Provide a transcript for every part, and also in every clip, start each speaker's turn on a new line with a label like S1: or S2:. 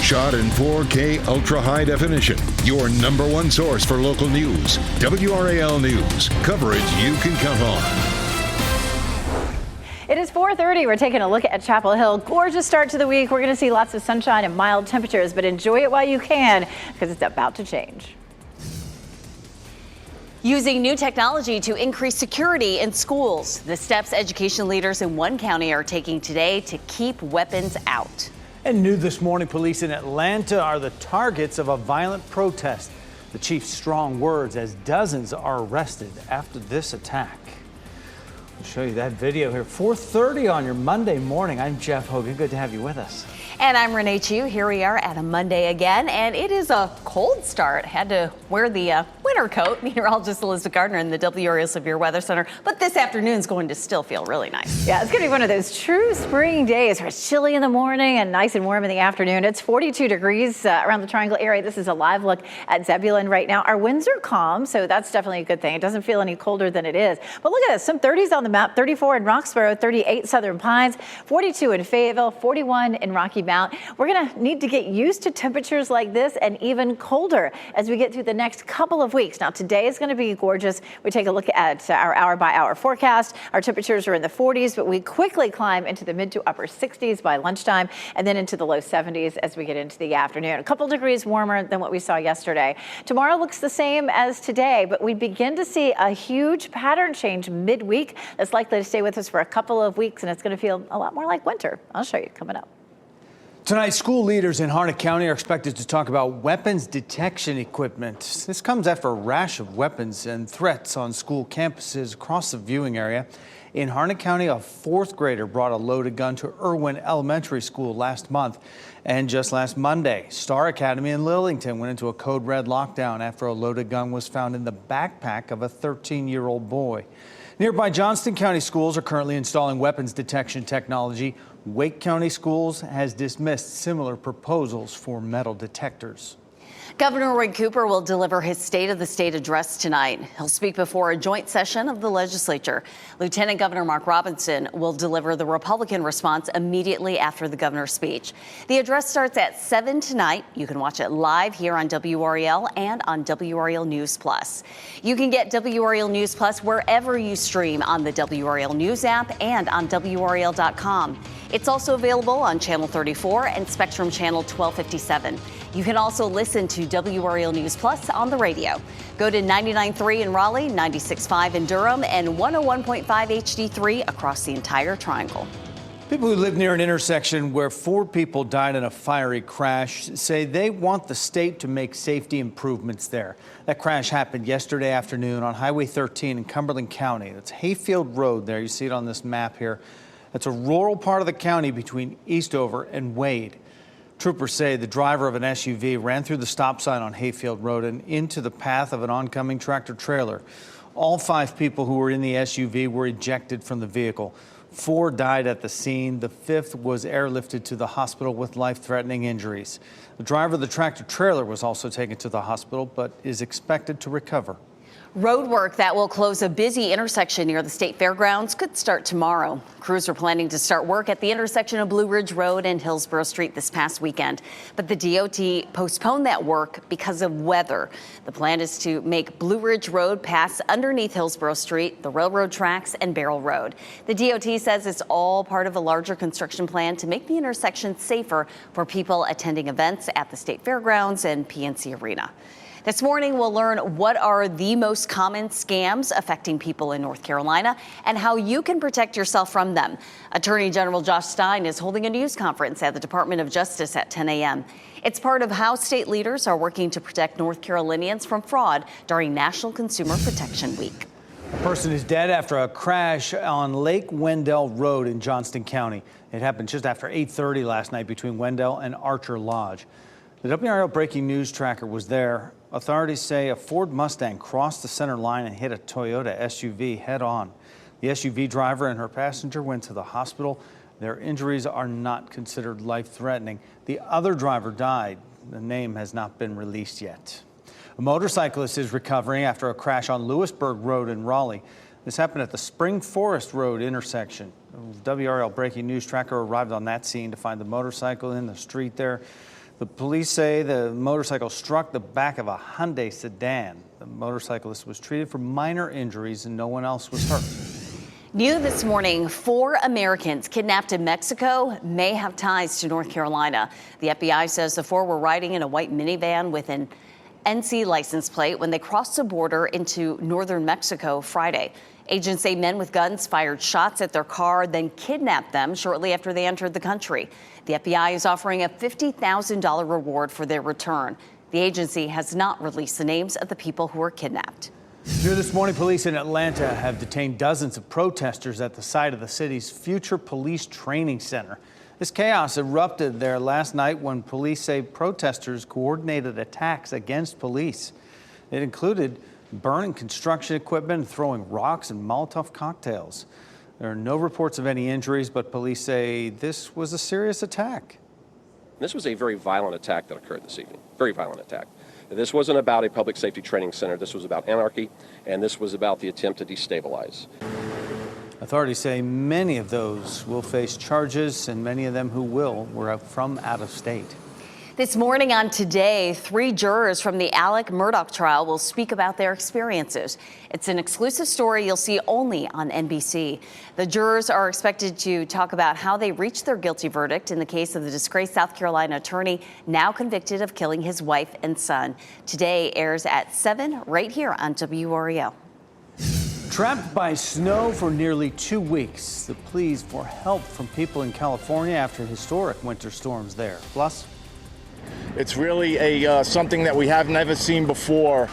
S1: Shot in 4K ultra high definition. Your number one source for local news. WRAL News. Coverage you can count on.
S2: It is 4:30. We're taking a look at Chapel Hill. Gorgeous start to the week. We're going to see lots of sunshine and mild temperatures, but enjoy it while you can because it's about to change.
S3: Using new technology to increase security in schools. The steps education leaders in one county are taking today to keep weapons out.
S4: And new this morning, police in Atlanta are the targets of a violent protest. The chief's strong words as dozens are arrested after this attack. I'll show you that video here. 4:30 on your Monday morning. I'm Jeff Hogan. Good to have you with us.
S3: And I'm Renee Chu. Here we are at a Monday again, and it is a cold start. Had to wear the winter coat. Meteorologist Elizabeth Gardner in the WRAL Severe Weather Center. But this afternoon's going to still feel really nice.
S2: Yeah, it's going to be one of those true spring days where it's chilly in the morning and nice and warm in the afternoon. It's 42 degrees around the Triangle area. This is a live look at Zebulon right now. Our winds are calm, so that's definitely a good thing. It doesn't feel any colder than it is. But look at this, some 30s on the map, 34 in Roxborough, 38 Southern Pines, 42 in Fayetteville, 41 in Rocky Mount. We're going to need to get used to temperatures like this and even colder as we get through the next couple of weeks. Now, today is going to be gorgeous. We take a look at our hour-by-hour forecast. Our temperatures are in the 40s, but we quickly climb into the mid to upper 60s by lunchtime and then into the low 70s as we get into the afternoon. A couple degrees warmer than what we saw yesterday. Tomorrow looks the same as today, but we begin to see a huge pattern change midweek that's likely to stay with us for a couple of weeks, and it's going to feel a lot more like winter. I'll show you coming up.
S4: Tonight, school leaders in Harnett County are expected to talk about weapons detection equipment. This comes after a rash of weapons and threats on school campuses across the viewing area. In Harnett County, a fourth grader brought a loaded gun to Irwin Elementary School last month. And just last Monday, Star Academy in Lillington went into a code red lockdown after a loaded gun was found in the backpack of a 13-year-old boy. Nearby Johnston County schools are currently installing weapons detection technology. Wake County Schools has dismissed similar proposals for metal detectors.
S3: Governor Roy Cooper will deliver his State of the State address tonight. He'll speak before a joint session of the legislature. Lieutenant Governor Mark Robinson will deliver the Republican response immediately after the governor's speech. The address starts at 7 tonight. You can watch it live here on WRAL and on WRAL News Plus. You can get WRAL News Plus wherever you stream on the WRAL News app and on WRAL.com. It's also available on Channel 34 and Spectrum Channel 1257. You can also listen to WRAL News Plus on the radio. Go to 99.3 in Raleigh, 96.5 in Durham, and 101.5 HD3 across the entire Triangle.
S4: People who live near an intersection where 4 people died in a fiery crash say they want the state to make safety improvements there. That crash happened yesterday afternoon on Highway 13 in Cumberland County. That's Hayfield Road there. You see it on this map here. That's a rural part of the county between Eastover and Wade. Troopers say the driver of an SUV ran through the stop sign on Hayfield Road and into the path of an oncoming tractor trailer. All 5 people who were in the SUV were ejected from the vehicle. 4 died at the scene. The 5th was airlifted to the hospital with life-threatening injuries. The driver of the tractor trailer was also taken to the hospital but is expected to recover.
S3: Road work that will close a busy intersection near the state fairgrounds could start tomorrow. Crews are planning to start work at the intersection of Blue Ridge Road and Hillsborough Street this past weekend. But the DOT postponed that work because of weather. The plan is to make Blue Ridge Road pass underneath Hillsborough Street, the railroad tracks, and Barrel Road. The DOT says it's all part of a larger construction plan to make the intersection safer for people attending events at the state fairgrounds and PNC Arena. This morning, we'll learn what are the most common scams affecting people in North Carolina and how you can protect yourself from them. Attorney General Josh Stein is holding a news conference at the Department of Justice at 10 a.m. It's part of how state leaders are working to protect North Carolinians from fraud during National Consumer Protection Week.
S4: A person is dead after a crash on Lake Wendell Road in Johnston County. It happened just after 8:30 last night between Wendell and Archer Lodge. The WRAL breaking news tracker was there. Authorities say a Ford Mustang crossed the center line and hit a Toyota SUV head on. The SUV driver and her passenger went to the hospital. Their injuries are not considered life-threatening. The other driver died. The name has not been released yet. A motorcyclist is recovering after a crash on Lewisburg Road in Raleigh. This happened at the Spring Forest Road intersection. WRAL breaking news tracker arrived on that scene to find the motorcycle in the street there. The police say the motorcycle struck the back of a Hyundai sedan. The motorcyclist was treated for minor injuries and no one else was hurt.
S3: New this morning, 4 Americans kidnapped in Mexico may have ties to North Carolina. The FBI says the 4 were riding in a white minivan with an NC license plate when they crossed the border into northern Mexico Friday. Agents say men with guns fired shots at their car, then kidnapped them shortly after they entered the country. The FBI is offering a $50,000 reward for their return. The agency has not released the names of the people who were kidnapped.
S4: New this morning, police in Atlanta have detained dozens of protesters at the site of the city's future police training center. This chaos erupted there last night when police say protesters coordinated attacks against police. It included burning construction equipment and throwing rocks and Molotov cocktails. There are no reports of any injuries, but police say this was a serious attack.
S5: This was a very violent attack that occurred this evening, very violent attack. This wasn't about a public safety training center. This was about anarchy, and this was about the attempt to destabilize.
S4: Authorities say many of those will face charges, and many of them who will were from out of state.
S3: This morning on Today, 3 jurors from the Alec Murdaugh trial will speak about their experiences. It's an exclusive story you'll see only on NBC. The jurors are expected to talk about how they reached their guilty verdict in the case of the disgraced South Carolina attorney now convicted of killing his wife and son. Today airs at 7 right here on WRAL.
S4: Trapped by snow for nearly 2 weeks, the pleas for help from people in California after historic winter storms there. Plus,
S6: it's really something that we have never seen before.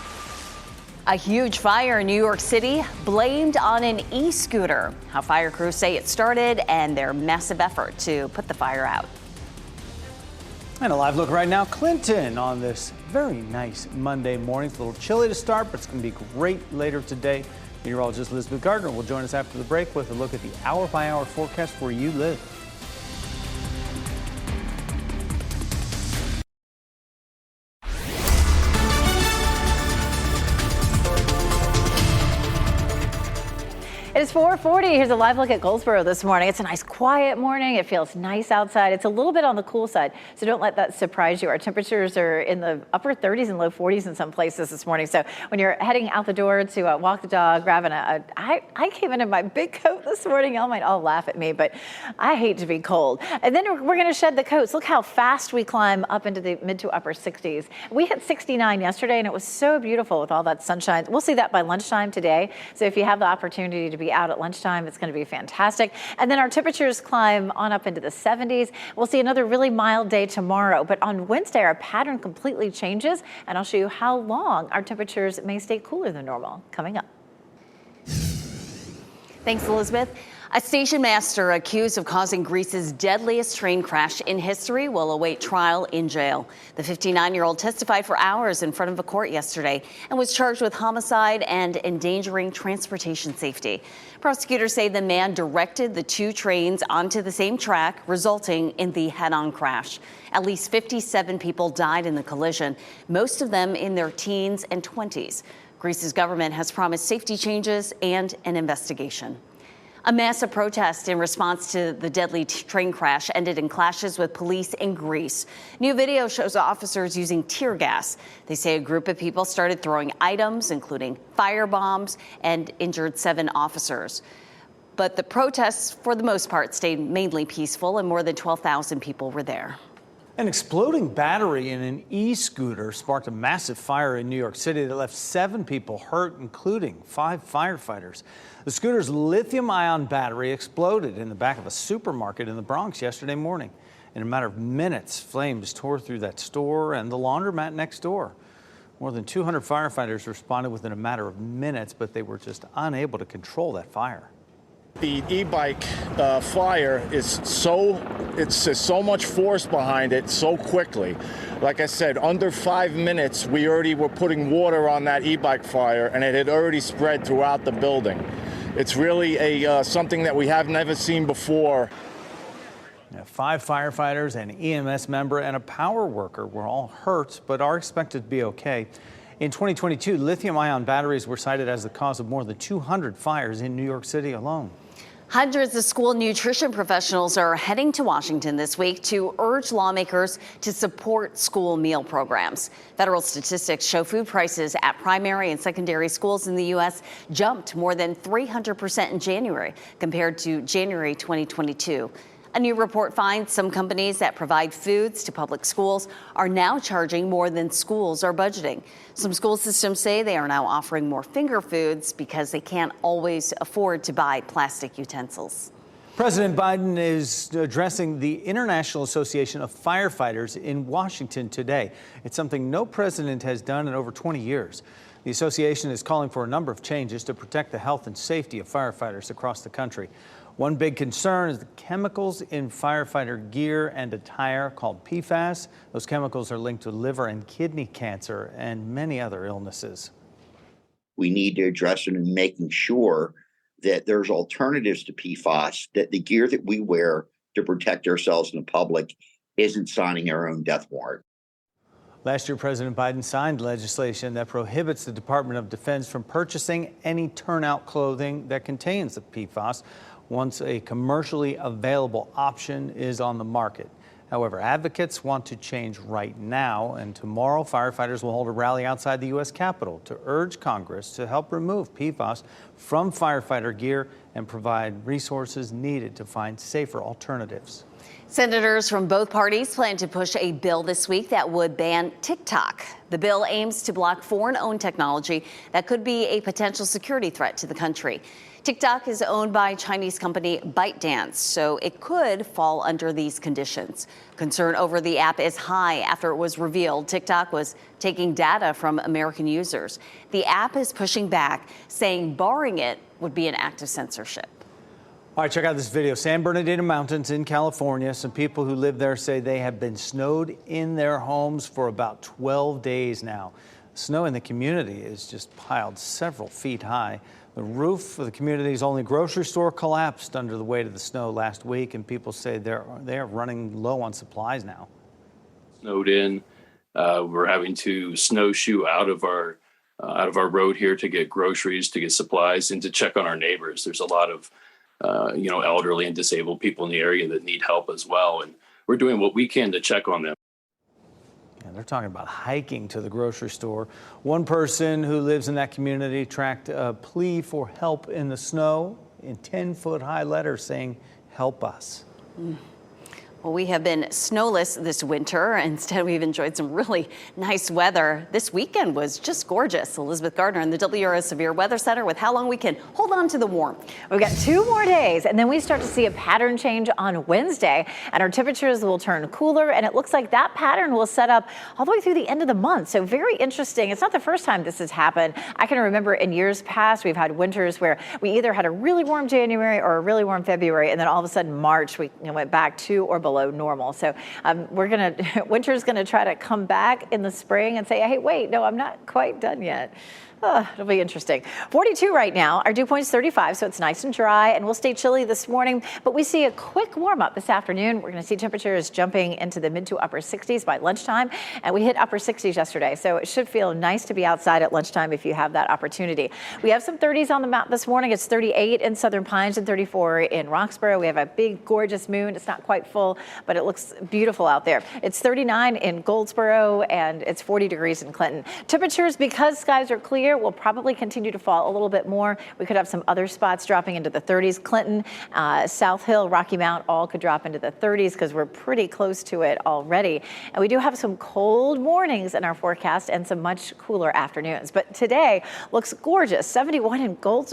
S3: A huge fire in New York City blamed on an e-scooter. How fire crews say it started and their massive effort to put the fire out.
S4: And a live look right now, Clinton, on this very nice Monday morning. It's a little chilly to start, but it's going to be great later today. Meteorologist Elizabeth Gardner will join us after the break with a look at the hour-by-hour forecast where you live.
S2: It is 4:40. Here's a live look at Goldsboro this morning. It's a nice quiet morning. It feels nice outside. It's a little bit on the cool side, so don't let that surprise you. Our temperatures are in the upper 30s and low 40s in some places this morning. So when you're heading out the door to walk the dog, grabbing I came in my big coat this morning. Y'all might all laugh at me, but I hate to be cold. And then we're going to shed the coats. Look how fast we climb up into the mid to upper 60s. We hit 69 yesterday, and it was so beautiful with all that sunshine. We'll see that by lunchtime today. So if you have the opportunity to be out at lunchtime, it's going to be fantastic. And then our temperatures climb on up into the 70s. We'll see another really mild day tomorrow, but on Wednesday our pattern completely changes, and I'll show you how long our temperatures may stay cooler than normal coming up.
S3: Thanks, Elizabeth. A station master accused of causing Greece's deadliest train crash in history will await trial in jail. The 59-year-old testified for hours in front of a court yesterday and was charged with homicide and endangering transportation safety. Prosecutors say the man directed the 2 trains onto the same track, resulting in the head-on crash. At least 57 people died in the collision, most of them in their teens and 20s. Greece's government has promised safety changes and an investigation. A massive protest in response to the deadly train crash ended in clashes with police in Greece. New video shows officers using tear gas. They say a group of people started throwing items, including fire bombs, and injured 7 officers. But the protests, for the most part, stayed mainly peaceful, and more than 12,000 people were there.
S4: An exploding battery in an e-scooter sparked a massive fire in New York City that left 7 people hurt, including 5 firefighters. The scooter's lithium-ion battery exploded in the back of a supermarket in the Bronx yesterday morning. In a matter of minutes, flames tore through that store and the laundromat next door. More than 200 firefighters responded within a matter of minutes, but they were just unable to control that fire.
S6: The e-bike fire is so much force behind it so quickly. Like I said, under 5 minutes, we already were putting water on that e-bike fire, and it had already spread throughout the building. It's really something that we have never seen before.
S4: 5 firefighters, an EMS member, and a power worker were all hurt, but are expected to be okay. In 2022, lithium-ion batteries were cited as the cause of more than 200 fires in New York City alone.
S3: Hundreds of school nutrition professionals are heading to Washington this week to urge lawmakers to support school meal programs. Federal statistics show food prices at primary and secondary schools in the U.S. jumped more than 300% in January compared to January 2022. A new report finds some companies that provide foods to public schools are now charging more than schools are budgeting. Some school systems say they are now offering more finger foods because they can't always afford to buy plastic utensils.
S4: President Biden is addressing the International Association of Firefighters in Washington today. It's something no president has done in over 20 years. The association is calling for a number of changes to protect the health and safety of firefighters across the country. One big concern is the chemicals in firefighter gear and attire called PFAS. Those chemicals are linked to liver and kidney cancer and many other illnesses.
S7: We need to address it in making sure that there's alternatives to PFAS, that the gear that we wear to protect ourselves in the public isn't signing our own death warrant.
S4: Last year, President Biden signed legislation that prohibits the Department of Defense from purchasing any turnout clothing that contains the PFAS once a commercially available option is on the market. However, advocates want to change right now, and tomorrow firefighters will hold a rally outside the U.S. Capitol to urge Congress to help remove PFAS from firefighter gear and provide resources needed to find safer alternatives.
S3: Senators from both parties plan to push a bill this week that would ban TikTok. The bill aims to block foreign-owned technology that could be a potential security threat to the country. TikTok is owned by Chinese company ByteDance, so it could fall under these conditions. Concern over the app is high after it was revealed TikTok was taking data from American users. The app is pushing back, saying barring it would be an act of censorship.
S4: All right, check out this video. San Bernardino Mountains in California. Some people who live there say they have been snowed in their homes for about 12 days now. Snow in the community is just piled several feet high. The roof of the community's only grocery store collapsed under the weight of the snow last week, and people say they are running low on supplies now.
S8: Snowed in. We're having to snowshoe out of our road here to get groceries, to get supplies, and to check on our neighbors. There's a lot of elderly and disabled people in the area that need help as well, and we're doing what we can to check on them.
S4: And they're talking about hiking to the grocery store. One person who lives in that community tracked a plea for help in the snow in 10-foot high letters saying, "Help us."
S3: Well, we have been snowless this winter. Instead, we've enjoyed some really nice weather. This weekend was just gorgeous. Elizabeth Gardner in the WRAL Severe Weather Center with how long we can hold on to the warmth.
S2: We've got 2 more days, and then we start to see a pattern change on Wednesday, and our temperatures will turn cooler, and it looks like that pattern will set up all the way through the end of the month. So very interesting. It's not the first time this has happened. I can remember in years past, we've had winters where we either had a really warm January or a really warm February, and then all of a sudden March, we went back to or below normal. So winter's gonna try to come back in the spring and say, hey, wait, no, I'm not quite done yet. It'll be interesting. 42 right now. Our dew point's 35, so it's nice and dry, and we'll stay chilly this morning. But we see a quick warm up this afternoon. We're going to see temperatures jumping into the mid to upper 60s by lunchtime, and we hit upper 60s yesterday, so it should feel nice to be outside at lunchtime if you have that opportunity. We have some 30s on the map this morning. It's 38 in Southern Pines and 34 in Roxborough. We have a big, gorgeous moon. It's not quite full, but it looks beautiful out there. It's 39 in Goldsboro, and it's 40 degrees in Clinton. Temperatures, because skies are clear, will probably continue to fall a little bit more. We could have some other spots dropping into the 30s. Clinton, South Hill, Rocky Mount, all could drop into the 30s because we're pretty close to it already. And we do have some cold mornings in our forecast and some much cooler afternoons. But today looks gorgeous. 71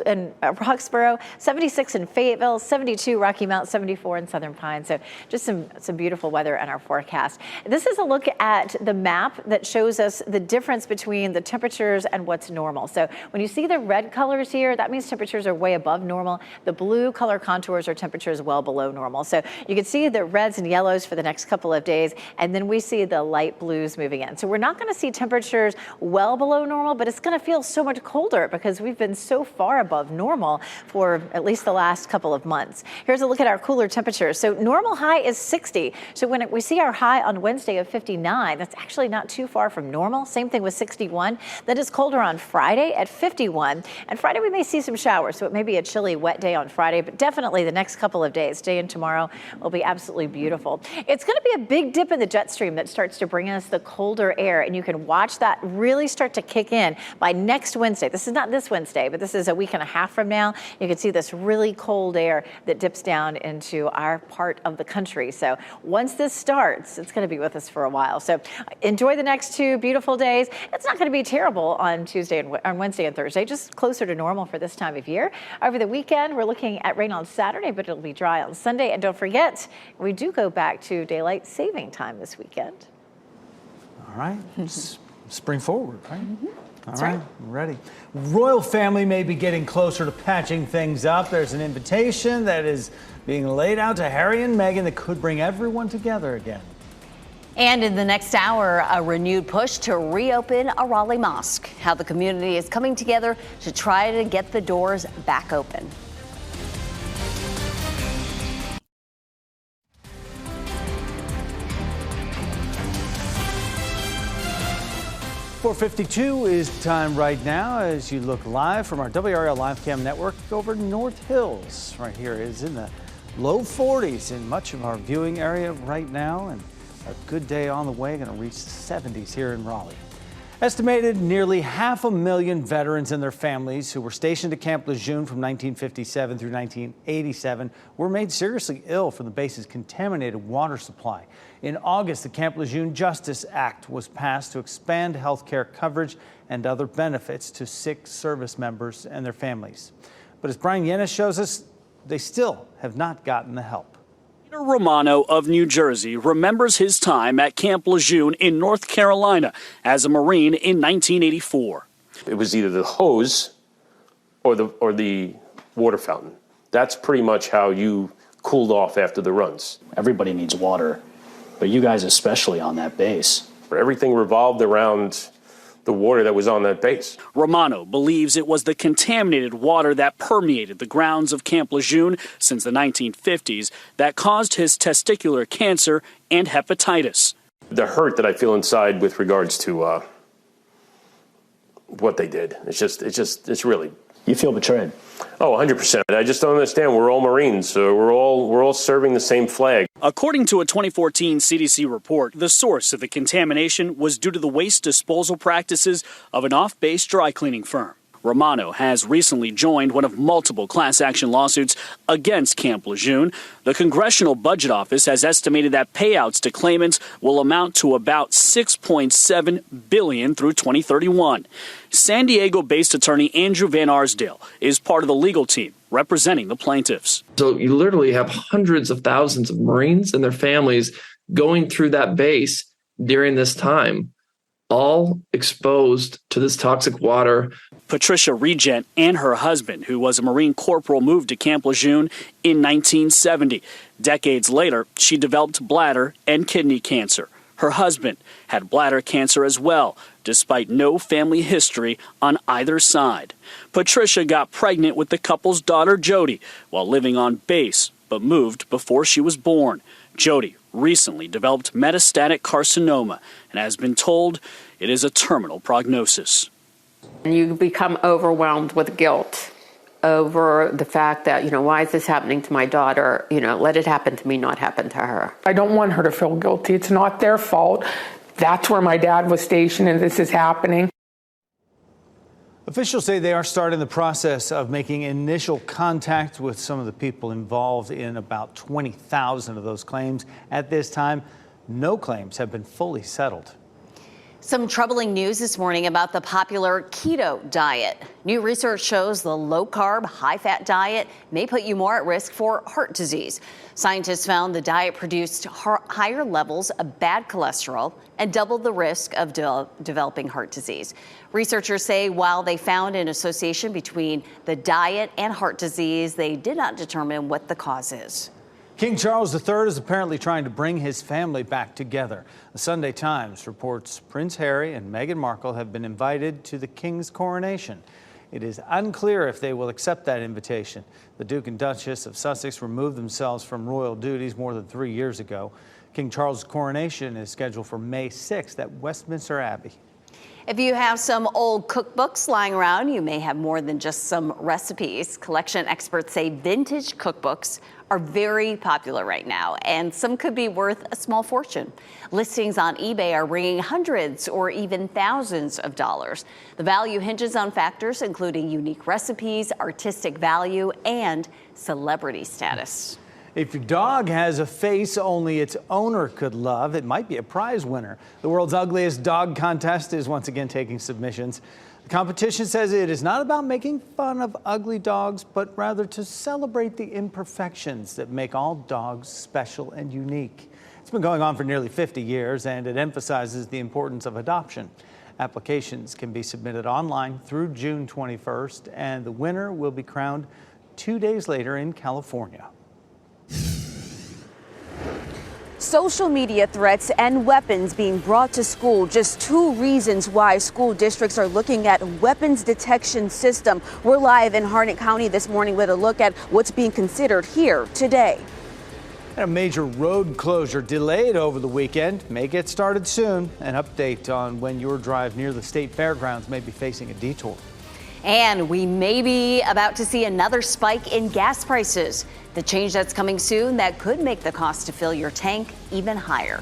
S2: in Roxborough, 76 in Fayetteville, 72 Rocky Mount, 74 in Southern Pines. So just some beautiful weather in our forecast. This is a look at the map that shows us the difference between the temperatures and what's normal. So when you see the red colors here, that means temperatures are way above normal. The blue color contours are temperatures well below normal. So you can see the reds and yellows for the next couple of days, and then we see the light blues moving in. So we're not going to see temperatures well below normal, but it's going to feel so much colder because we've been so far above normal for at least the last couple of months. Here's a look at our cooler temperatures. So normal high is 60. So when we see our high on Wednesday of 59, that's actually not too far from normal. Same thing with 61. Then it's colder on Friday. Friday at 51. And Friday we may see some showers, so it may be a chilly, wet day on Friday, but definitely the next couple of days, today and tomorrow, will be absolutely beautiful. It's going to be a big dip in the jet stream that starts to bring us the colder air, and you can watch that really start to kick in by next Wednesday. This is not this Wednesday, but this is a week and a half from now. You can see this really cold air that dips down into our part of the country. So once this starts, it's going to be with us for a while. So enjoy the next 2 beautiful days. It's not going to be terrible on Tuesday and on Wednesday and Thursday, just closer to normal for this time of year. Over the weekend, we're looking at rain on Saturday, but it'll be dry on Sunday. And don't forget, we do go back to daylight saving time this weekend.
S4: All right. Spring forward, right? All
S2: That's
S4: right, I'm ready. Royal family may be getting closer to patching things up. There's an invitation that is being laid out to Harry and Meghan that could bring everyone together again.
S3: And in the next hour, a renewed push to reopen a Raleigh mosque. How the community is coming together to try to get the doors back open.
S4: 4:52 is time right now as you look live from our WRAL live cam network over North Hills. Right here is in the low 40s in much of our viewing area right now, and a good day on the way, going to reach the 70s here in Raleigh. Estimated nearly 500,000 veterans and their families who were stationed at Camp Lejeune from 1957 through 1987 were made seriously ill from the base's contaminated water supply. In August, the Camp Lejeune Justice Act was passed to expand health care coverage and other benefits to sick service members and their families. But as Brian Yennis shows us, they still have not gotten the help.
S9: Peter Romano of New Jersey remembers his time at Camp Lejeune in North Carolina as a Marine in 1984.
S10: It was either the hose or the water fountain. That's pretty much how you cooled off after the runs.
S11: Everybody needs water, but you guys especially on that base.
S10: Everything revolved around the water that was on that base.
S9: Romano believes it was the contaminated water that permeated the grounds of Camp Lejeune since the 1950s that caused his testicular cancer and hepatitis.
S10: The hurt that I feel inside with regards to what they did, it's really...
S11: You feel betrayed?
S10: Oh, 100%. I just don't understand. We're all Marines, so we're all serving the same flag.
S9: According to a 2014 CDC report, the source of the contamination was due to the waste disposal practices of an off-base dry cleaning firm. Romano has recently joined one of multiple class action lawsuits against Camp Lejeune. The Congressional Budget Office has estimated that payouts to claimants will amount to about $6.7 billion through 2031. San Diego-based attorney Andrew Van Arsdale is part of the legal team representing the plaintiffs.
S12: So you literally have hundreds of thousands of Marines and their families going through that base during this time, all exposed to this toxic water.
S9: Patricia Regent and her husband, who was a Marine corporal, moved to Camp Lejeune in 1970. Decades later, she developed bladder and kidney cancer. Her husband had bladder cancer as well, despite no family history on either side. Patricia got pregnant with the couple's daughter, Jody, while living on base, but moved before she was born. Jody recently developed metastatic carcinoma and has been told it is a terminal prognosis.
S13: You become overwhelmed with guilt over the fact that, why is this happening to my daughter? Let it happen to me, not happen to her.
S14: I don't want her to feel guilty. It's not their fault. That's where my dad was stationed and this is happening.
S4: Officials say they are starting the process of making initial contact with some of the people involved in about 20,000 of those claims. At this time, no claims have been fully settled.
S3: Some troubling news this morning about the popular keto diet. New research shows the low-carb, high-fat diet may put you more at risk for heart disease. Scientists found the diet produced higher levels of bad cholesterol and doubled the risk of developing heart disease. Researchers say while they found an association between the diet and heart disease, they did not determine what the cause is.
S4: King Charles III is apparently trying to bring his family back together. The Sunday Times reports Prince Harry and Meghan Markle have been invited to the King's coronation. It is unclear if they will accept that invitation. The Duke and Duchess of Sussex removed themselves from royal duties more than 3 years ago. King Charles' coronation is scheduled for May 6th at Westminster Abbey.
S3: If you have some old cookbooks lying around, you may have more than just some recipes. Collection experts say vintage cookbooks are very popular right now, and some could be worth a small fortune. Listings on eBay are bringing hundreds or even thousands of dollars. The value hinges on factors including unique recipes, artistic value, and celebrity status.
S4: If your dog has a face only its owner could love, it might be a prize winner. The world's ugliest dog contest is once again taking submissions. The competition says it is not about making fun of ugly dogs, but rather to celebrate the imperfections that make all dogs special and unique. It's been going on for nearly 50 years, and it emphasizes the importance of adoption. Applications can be submitted online through June 21st, and the winner will be crowned 2 days later in California.
S15: Social media threats and weapons being brought to school, just two reasons why school districts are looking at weapons detection system. We're live in Harnett County this morning with a look at what's being considered here today.
S4: A major road closure delayed over the weekend may get started soon. An update on when your drive near the state fairgrounds may be facing a detour.
S3: And we may be about to see another spike in gas prices. The change that's coming soon that could make the cost to fill your tank even higher.